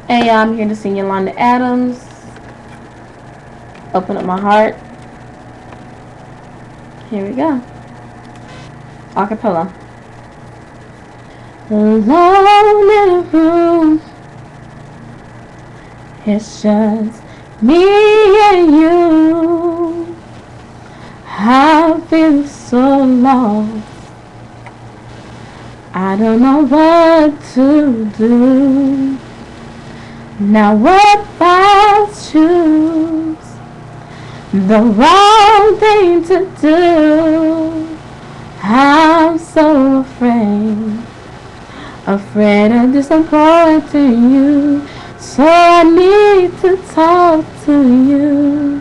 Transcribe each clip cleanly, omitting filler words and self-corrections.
Hey, I'm here to sing Yolanda Adams. Open up my heart. Here we go. Acapella. Alone in a room, it's just me and you. I feel so lost. I don't know what to do. Now what if I choose the wrong thing to do? I'm so afraid of disappointing you. So I need to talk to you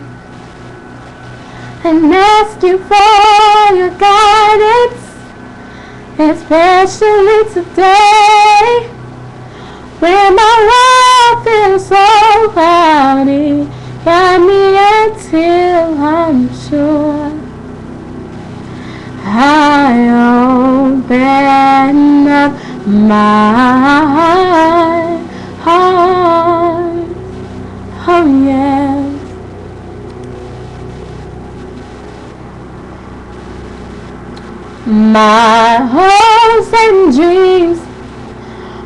and ask you for your guidance, especially today when my world feels so cloudy. Guide me until I'm sure I open up my heart. Oh yeah. My hopes and dreams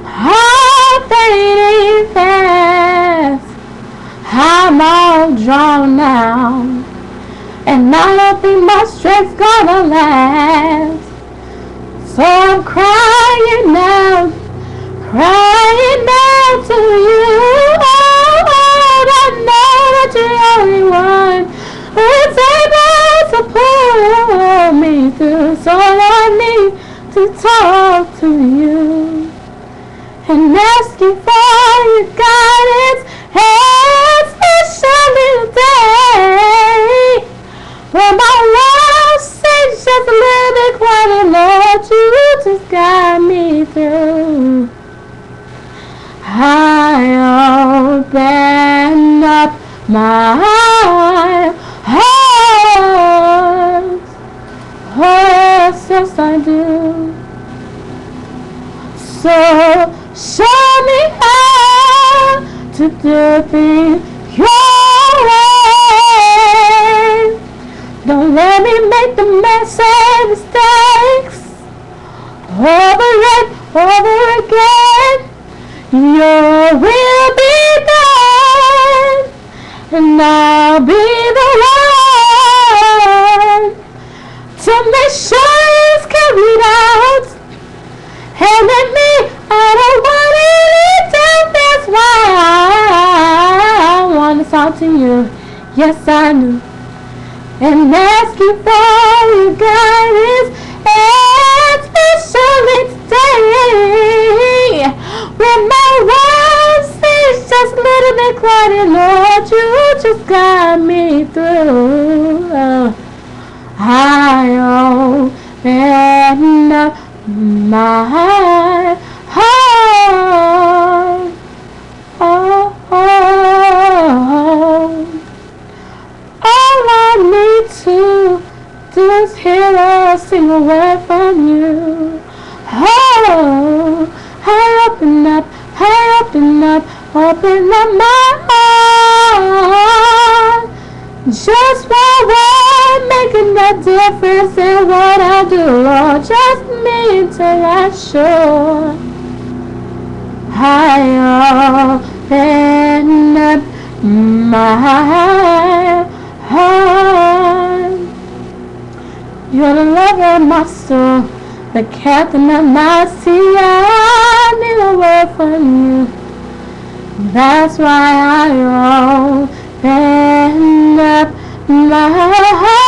are fading fast. I'm all drawn out, and I don't think my strength's gonna last. So I'm crying out to you. Oh, I know that you're the only one who's able to pull me through. So I need to talk to you and ask you for your guidance, especially today when my world seems just a little bit quiet. Lord, you just guide me through. I open up my heart. Oh, yes, I do. So show me how to do things your way. Don't let me make the same mistakes over and over again. Your will be done, and I'll be the one to make sure it's carried out. And with me, I don't want any doubt. That's why I want to talk to you. Yes, I do. And ask you for your guidance, especially today when my world seems just a little bit cloudy. Lord, you just guide me through. I open up my heart. All I need to do is hear a single word from you. Oh, I open up my heart. Just one word making a difference in what I do, Lord. Just me till I'm sure I open up my heart. You're the lover of my soul, the captain of my sea. I need a word from you. That's why I open up my heart.